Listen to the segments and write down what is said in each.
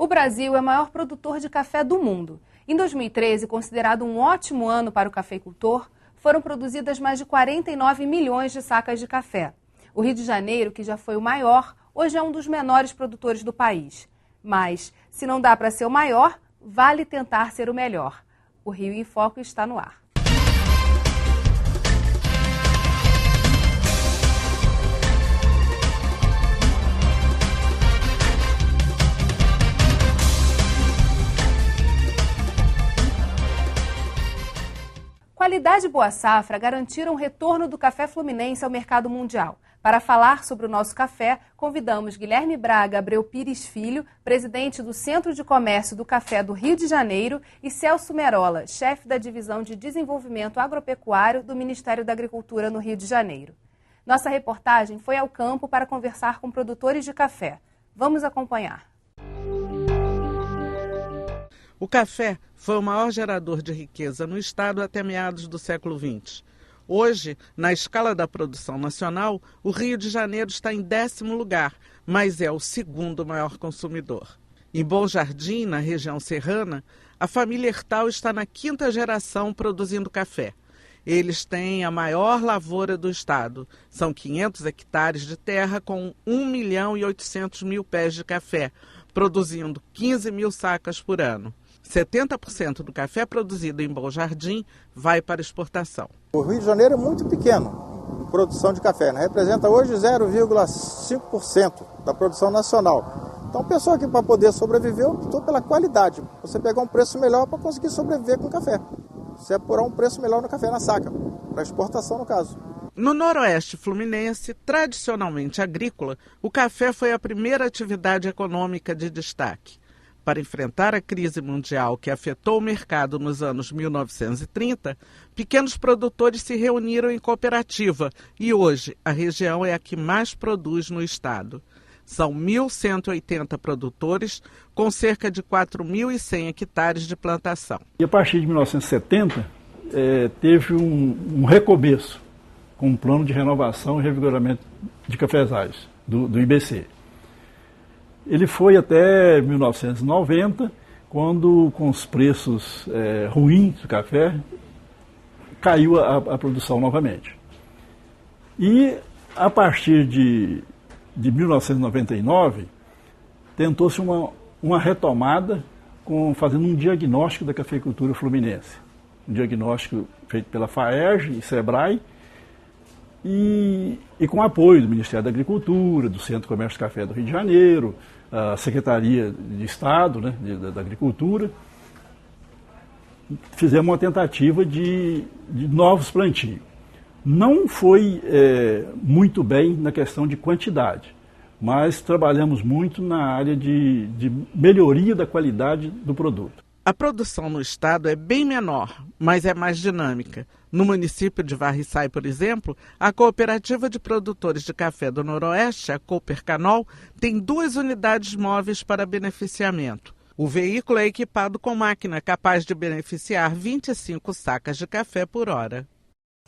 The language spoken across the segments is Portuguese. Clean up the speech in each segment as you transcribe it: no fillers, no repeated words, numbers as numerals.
O Brasil é o maior produtor de café do mundo. Em 2013, considerado um ótimo ano para o cafeicultor, foram produzidas mais de 49 milhões de sacas de café. O Rio de Janeiro, que já foi o maior, hoje é um dos menores produtores do país. Mas, se não dá para ser o maior, vale tentar ser o melhor. O Rio em Foco está no ar. Qualidade e boa safra garantiram o retorno do café fluminense ao mercado mundial. Para falar sobre o nosso café, convidamos Guilherme Braga Abreu Pires Filho, presidente do Centro de Comércio do Café do Rio de Janeiro, e Celso Merola, chefe da Divisão de Desenvolvimento Agropecuário do Ministério da Agricultura no Rio de Janeiro. Nossa reportagem foi ao campo para conversar com produtores de café. Vamos acompanhar. O café foi o maior gerador de riqueza no estado até meados do século XX. Hoje, na escala da produção nacional, o Rio de Janeiro está em 10º lugar, mas é o segundo maior consumidor. Em Bom Jardim, na região serrana, a família Hertal está na 5ª geração produzindo café. Eles têm a maior lavoura do estado. São 500 hectares de terra com 1.800.000 pés de café, produzindo 15 mil sacas por ano. 70% do café produzido em Bom Jardim vai para exportação. O Rio de Janeiro é muito pequeno em produção de café, né? Representa hoje 0,5% da produção nacional. Então, a pessoa que para poder sobreviver optou pela qualidade. Você pegar um preço melhor para conseguir sobreviver com o café. Você apurar um preço melhor no café na saca, para exportação no caso. No noroeste fluminense, tradicionalmente agrícola, o café foi a primeira atividade econômica de destaque. Para enfrentar a crise mundial que afetou o mercado nos anos 1930, pequenos produtores se reuniram em cooperativa e hoje a região é a que mais produz no estado. São 1.180 produtores com cerca de 4.100 hectares de plantação. E a partir de 1970, teve um recomeço com um plano de renovação e revigoramento de cafezais do IBC. Ele foi até 1990, quando, com os preços ruins do café, caiu a produção novamente. E, a partir de 1999, tentou-se uma retomada, fazendo um diagnóstico da cafeicultura fluminense. Um diagnóstico feito pela FAERJ e SEBRAE, e com apoio do Ministério da Agricultura, do Centro de Comércio de Café do Rio de Janeiro, a Secretaria de Estado, né, da Agricultura. Fizemos uma tentativa de novos plantios. Não foi muito bem na questão de quantidade, mas trabalhamos muito na área de melhoria da qualidade do produto. A produção no estado é bem menor, mas é mais dinâmica. No município de Varriçai, por exemplo, a Cooperativa de Produtores de Café do Noroeste, a Coopercanol, tem 2 unidades móveis para beneficiamento. O veículo é equipado com máquina capaz de beneficiar 25 sacas de café por hora.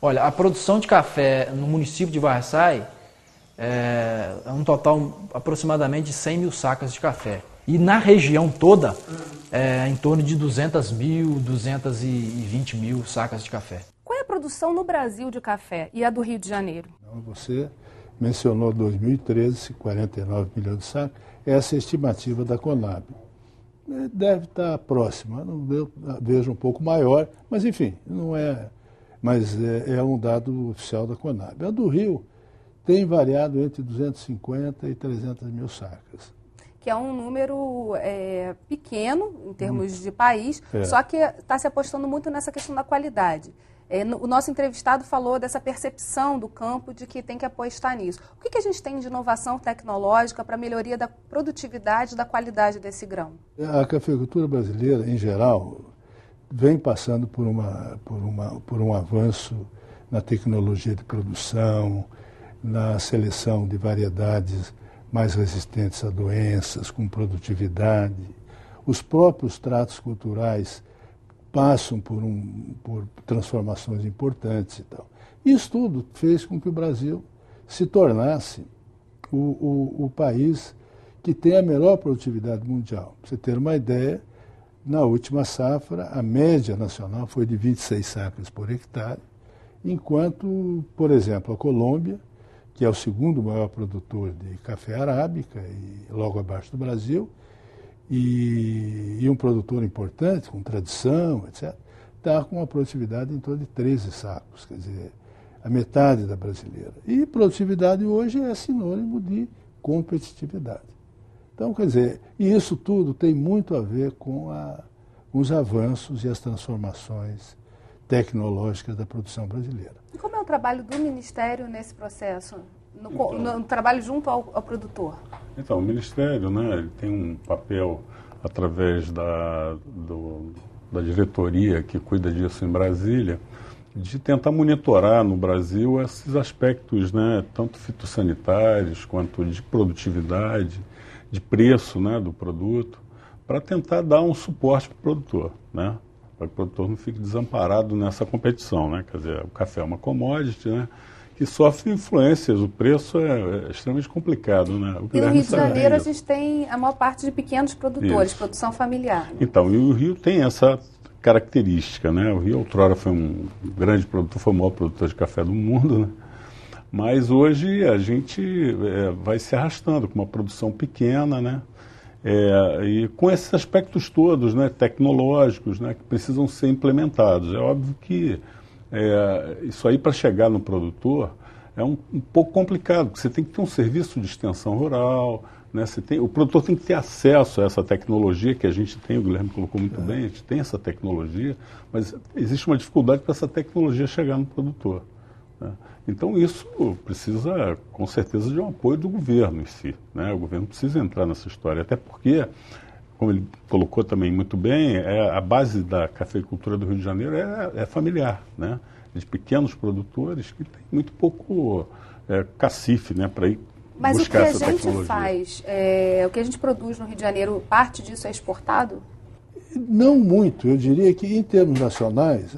Olha, a produção de café no município de Varriçai é um total aproximadamente de 100 mil sacas de café. E na região toda, em torno de 200 mil, 220 mil sacas de café. Qual é a produção no Brasil de café e a do Rio de Janeiro? Você mencionou 2013, 49 milhões de sacas. Essa é a estimativa da Conab. Deve estar próxima, eu vejo um pouco maior, mas enfim, não é. Mas é um dado oficial da Conab. A do Rio tem variado entre 250 e 300 mil sacas. Que é um número pequeno em termos de país, só que está se apostando muito nessa questão da qualidade. O nosso entrevistado falou dessa percepção do campo de que tem que apostar nisso. O que a gente tem de inovação tecnológica para a melhoria da produtividade e da qualidade desse grão? A cafeicultura brasileira, em geral, vem passando por um avanço na tecnologia de produção, na seleção de variedades mais resistentes a doenças, com produtividade. Os próprios tratos culturais passam por transformações importantes e tal. Isso tudo fez com que o Brasil se tornasse o país que tem a melhor produtividade mundial. Para você ter uma ideia, na última safra, a média nacional foi de 26 sacas por hectare, enquanto, por exemplo, a Colômbia, que é o segundo maior produtor de café arábica, e logo abaixo do Brasil, e um produtor importante, com tradição, etc., está com uma produtividade em torno de 13 sacos, quer dizer, a metade da brasileira. E produtividade hoje é sinônimo de competitividade. Então, quer dizer, e isso tudo tem muito a ver com os avanços e as transformações tecnológicas da produção brasileira. E como é o trabalho do Ministério nesse processo, no trabalho junto ao produtor? Então, o Ministério, né, ele tem um papel através da diretoria que cuida disso em Brasília, de tentar monitorar no Brasil esses aspectos, né, tanto fitossanitários quanto de produtividade, de preço, né, do produto, para tentar dar um suporte para o produtor, né, para que o produtor não fique desamparado nessa competição, né, quer dizer, o café é uma commodity, né, que sofre influências, o preço é extremamente complicado, né. E no Rio de Janeiro a gente tem a maior parte de pequenos produtores, isso, produção familiar. Então, e o Rio tem essa característica, né, o Rio outrora foi um grande produtor, foi o maior produtor de café do mundo, né, mas hoje a gente vai se arrastando com uma produção pequena, né, e com esses aspectos todos, né, tecnológicos, né, que precisam ser implementados. É óbvio que isso aí, para chegar no produtor, é um pouco complicado, porque você tem que ter um serviço de extensão rural, né, o produtor tem que ter acesso a essa tecnologia que a gente tem, o Guilherme colocou muito bem, a gente tem essa tecnologia, mas existe uma dificuldade para essa tecnologia chegar no produtor, né? Então isso precisa, com certeza, de um apoio do governo em si, né? O governo precisa entrar nessa história, até porque, como ele colocou também muito bem, a base da cafeicultura do Rio de Janeiro é familiar, né? De pequenos produtores que tem muito pouco cacife, né, para ir Mas buscar essa tecnologia. Mas o que a gente faz, o que a gente produz no Rio de Janeiro, parte disso é exportado? Não muito, eu diria que em termos nacionais,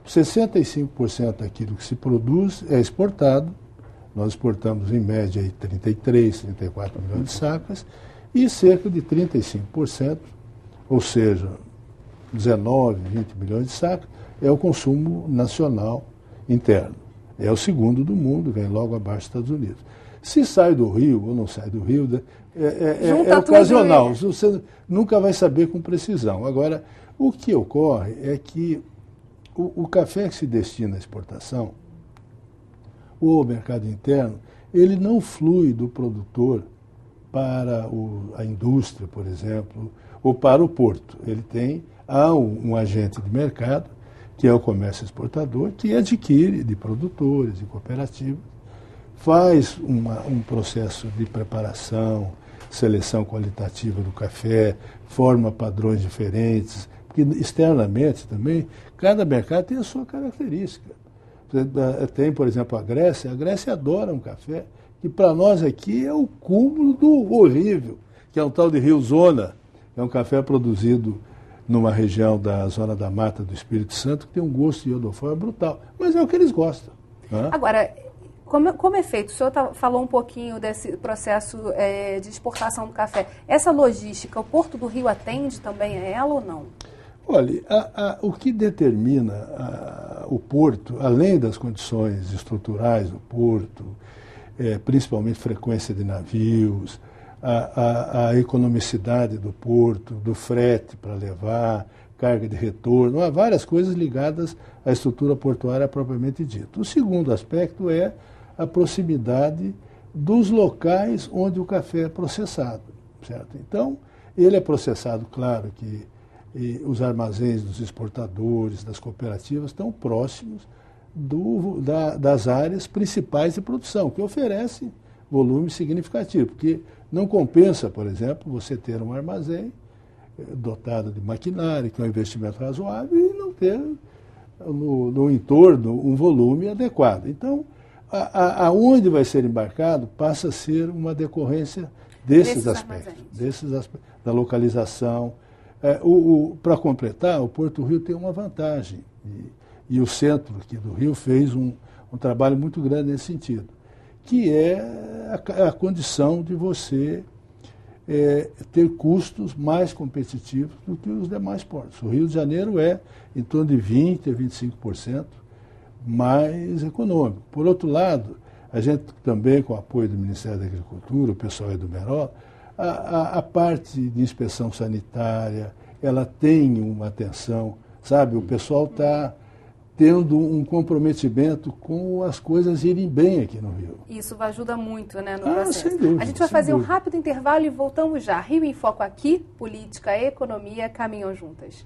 65% daquilo que se produz é exportado. Nós exportamos em média 33, 34 milhões de sacas, e cerca de 35%, ou seja, 19, 20 milhões de sacas, é o consumo nacional interno. É o segundo do mundo, vem logo abaixo dos Estados Unidos. Se sai do Rio ou não sai do Rio, é ocasional, você nunca vai saber com precisão. Agora, o que ocorre é que o café que se destina à exportação, ou ao mercado interno, ele não flui do produtor para a indústria, por exemplo, ou para o porto. Há um agente de mercado, que é o comércio exportador, que adquire de produtores, de cooperativas, faz um processo de preparação, seleção qualitativa do café, forma padrões diferentes, porque externamente também, cada mercado tem a sua característica. Tem, por exemplo, a Grécia adora um café que para nós aqui é o cúmulo do horrível, que é um tal de Rio Zona, é um café produzido numa região da Zona da Mata do Espírito Santo, que tem um gosto de iodoforma brutal, mas é o que eles gostam, né? Agora, como é feito? O senhor falou um pouquinho desse processo de exportação do café. Essa logística, o Porto do Rio atende também a ela ou não? Olha, o que determina o porto, além das condições estruturais do porto, principalmente frequência de navios, a economicidade do porto, do frete para levar, carga de retorno, há várias coisas ligadas à estrutura portuária propriamente dita. O segundo aspecto é a proximidade dos locais onde o café é processado, certo? Então, ele é processado, claro que os armazéns dos exportadores, das cooperativas, estão próximos das áreas principais de produção, que oferecem volume significativo, porque não compensa, por exemplo, você ter um armazém dotado de maquinário, que é um investimento razoável, e não ter no entorno um volume adequado. Então, aonde vai ser embarcado passa a ser uma decorrência desses aspectos, da localização. Para completar, o Porto Rio tem uma vantagem, e o centro aqui do Rio fez um trabalho muito grande nesse sentido, que é a condição de você ter custos mais competitivos do que os demais portos. O Rio de Janeiro é em torno de 20% a 25% mais econômico. Por outro lado, a gente também, com o apoio do Ministério da Agricultura, o pessoal do Meró, a parte de inspeção sanitária, ela tem uma atenção, sabe? O pessoal está tendo um comprometimento com as coisas irem bem aqui no Rio. Isso ajuda muito, né, no processo. Sem dúvida, a gente vai fazer dúvida. um rápido intervalo e voltamos já. Rio em Foco aqui, política e economia caminham juntas.